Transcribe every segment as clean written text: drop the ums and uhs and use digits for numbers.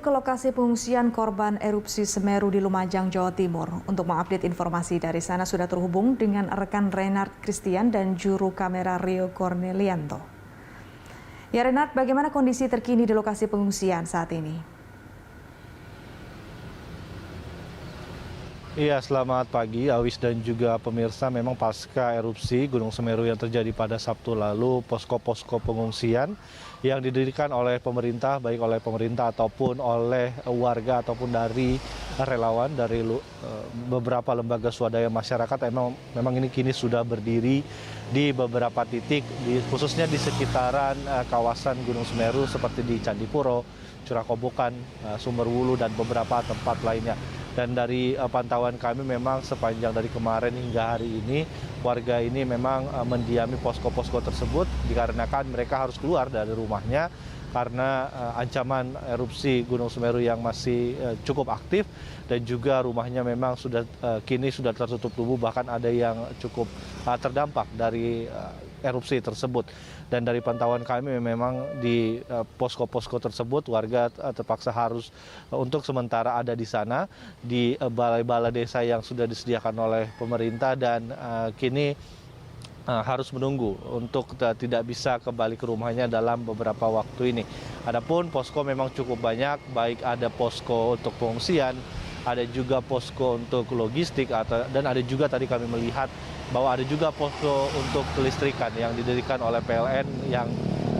Ke lokasi pengungsian korban erupsi Semeru di Lumajang, Jawa Timur. Untuk mengupdate informasi dari sana sudah terhubung dengan rekan Renard Christian dan juru kamera Rio Cornelianto. Ya Renard, bagaimana kondisi terkini di lokasi pengungsian saat ini? Iya, selamat pagi Awis dan juga pemirsa. Memang pasca erupsi Gunung Semeru yang terjadi pada Sabtu lalu, posko-posko pengungsian yang didirikan oleh pemerintah, baik oleh pemerintah ataupun oleh warga ataupun dari relawan dari beberapa lembaga swadaya masyarakat, memang ini kini sudah berdiri di beberapa titik, khususnya di sekitaran kawasan Gunung Semeru seperti di Candipuro, Curah Kobokan, Sumberwulu, dan beberapa tempat lainnya. Dan dari pantauan kami memang sepanjang dari kemarin hingga hari ini, warga ini memang mendiami posko-posko tersebut dikarenakan mereka harus keluar dari rumahnya karena ancaman erupsi Gunung Semeru yang masih cukup aktif, dan juga rumahnya memang kini sudah tertutup tubuh, bahkan ada yang cukup terdampak dari erupsi tersebut. Dan dari pantauan kami memang di posko-posko tersebut warga terpaksa harus untuk sementara ada di sana di balai-balai desa yang sudah disediakan oleh pemerintah, dan kini harus menunggu untuk tidak bisa kembali ke rumahnya dalam beberapa waktu ini. Adapun posko memang cukup banyak, baik ada posko untuk pengungsian, ada juga posko untuk logistik, dan ada juga tadi kami melihat bahwa ada juga posko untuk kelistrikan yang didirikan oleh PLN yang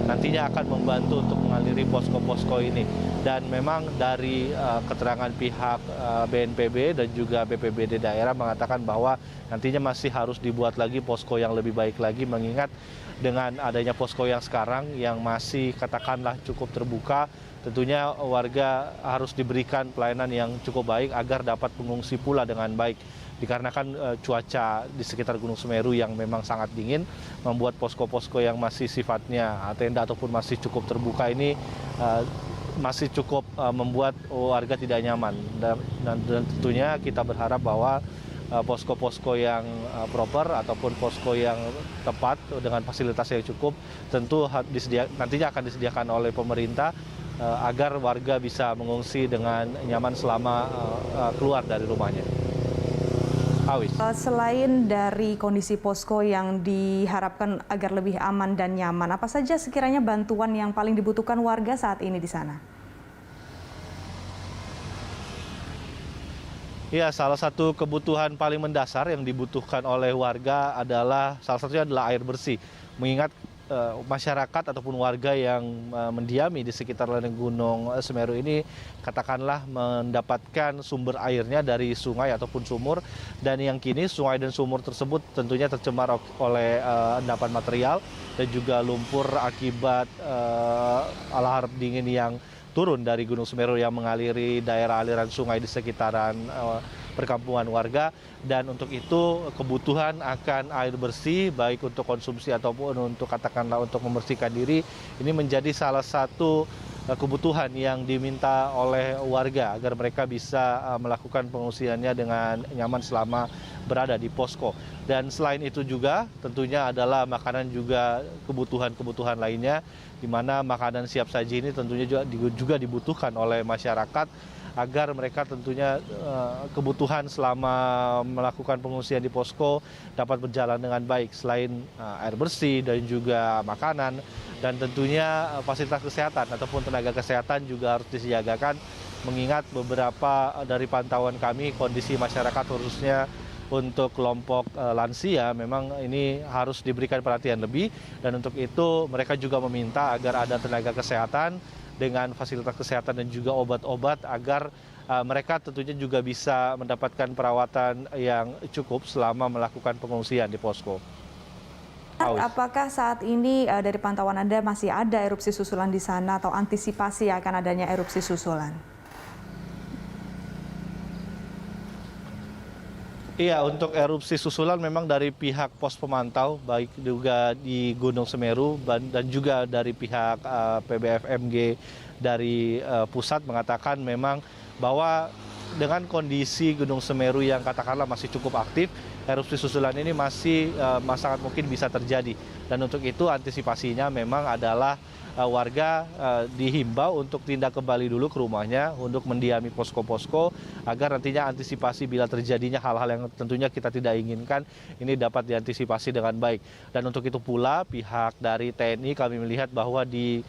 nantinya akan membantu untuk mengaliri posko-posko ini. Dan memang dari keterangan pihak BNPB dan juga BPBD daerah mengatakan bahwa nantinya masih harus dibuat lagi posko yang lebih baik lagi, mengingat dengan adanya posko yang sekarang yang masih katakanlah cukup terbuka, tentunya warga harus diberikan pelayanan yang cukup baik agar dapat mengungsi pula dengan baik. Dikarenakan cuaca di sekitar Gunung Semeru yang memang sangat dingin, membuat posko-posko yang masih sifatnya tenda ataupun masih cukup terbuka ini masih cukup membuat warga tidak nyaman. Dan tentunya kita berharap bahwa posko-posko yang proper ataupun posko yang tepat dengan fasilitas yang cukup tentu nantinya akan disediakan oleh pemerintah agar warga bisa mengungsi dengan nyaman selama keluar dari rumahnya. Awis. Selain dari kondisi posko yang diharapkan agar lebih aman dan nyaman, apa saja sekiranya bantuan yang paling dibutuhkan warga saat ini di sana? Ya, salah satu kebutuhan paling mendasar yang dibutuhkan oleh warga salah satunya adalah air bersih. Mengingat masyarakat ataupun warga yang mendiami di sekitar lereng Gunung Semeru ini katakanlah mendapatkan sumber airnya dari sungai ataupun sumur, dan yang kini sungai dan sumur tersebut tentunya tercemar oleh endapan material dan juga lumpur akibat lahar dingin yang turun dari Gunung Semeru yang mengaliri daerah aliran sungai di sekitaran perkampungan warga. Dan untuk itu kebutuhan akan air bersih baik untuk konsumsi ataupun untuk katakanlah untuk membersihkan diri ini menjadi salah satu kebutuhan yang diminta oleh warga agar mereka bisa melakukan pengungsiannya dengan nyaman selama berada di posko. Dan selain itu juga tentunya adalah makanan juga kebutuhan-kebutuhan lainnya, di mana makanan siap saji ini tentunya juga dibutuhkan oleh masyarakat agar mereka tentunya kebutuhan selama melakukan pengungsian di posko dapat berjalan dengan baik. Selain air bersih dan juga makanan, dan tentunya fasilitas kesehatan ataupun tenaga kesehatan juga harus disiagakan, mengingat beberapa dari pantauan kami kondisi masyarakat khususnya untuk kelompok lansia memang ini harus diberikan perhatian lebih, dan untuk itu mereka juga meminta agar ada tenaga kesehatan dengan fasilitas kesehatan dan juga obat-obat agar mereka tentunya juga bisa mendapatkan perawatan yang cukup selama melakukan pengungsian di posko. Apakah saat ini dari pantauan Anda masih ada erupsi susulan di sana atau antisipasi akan adanya erupsi susulan? Iya, untuk erupsi susulan memang dari pihak pos pemantau, baik juga di Gunung Semeru dan juga dari pihak PBFMG dari pusat mengatakan memang bahwa dengan kondisi Gunung Semeru yang katakanlah masih cukup aktif, erupsi susulan ini masih sangat mungkin bisa terjadi. Dan untuk itu antisipasinya memang adalah warga dihimbau untuk tindak kembali dulu ke rumahnya untuk mendiami posko-posko agar nantinya antisipasi bila terjadinya hal-hal yang tentunya kita tidak inginkan ini dapat diantisipasi dengan baik. Dan untuk itu pula pihak dari TNI kami melihat bahwa di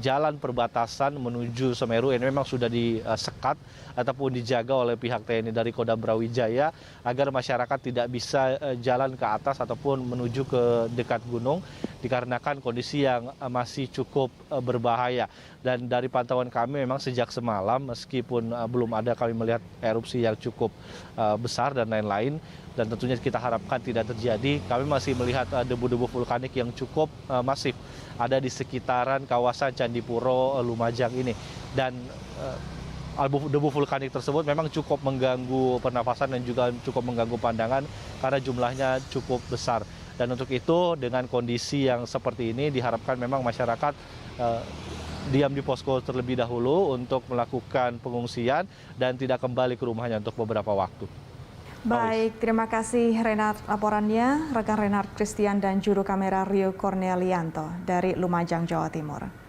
jalan perbatasan menuju Semeru ini memang sudah disekat ataupun dijaga oleh pihak TNI dari Kodam Brawijaya agar masyarakat tidak bisa jalan ke atas ataupun menuju ke dekat gunung dikarenakan kondisi yang masih cukup berbahaya. Dan dari pantauan kami memang sejak semalam meskipun belum ada kami melihat erupsi yang cukup besar dan lain-lain dan tentunya kita harapkan tidak terjadi, kami masih melihat debu-debu vulkanik yang cukup masif ada di sekitaran kawasan Candipuro Lumajang ini. Dan debu vulkanik tersebut memang cukup mengganggu pernafasan dan juga cukup mengganggu pandangan karena jumlahnya cukup besar. Dan untuk itu dengan kondisi yang seperti ini diharapkan memang masyarakat diam di posko terlebih dahulu untuk melakukan pengungsian dan tidak kembali ke rumahnya untuk beberapa waktu. Baik, terima kasih Renard laporannya, rekan Renard Christian dan juru kamera Rio Cornelianto dari Lumajang, Jawa Timur.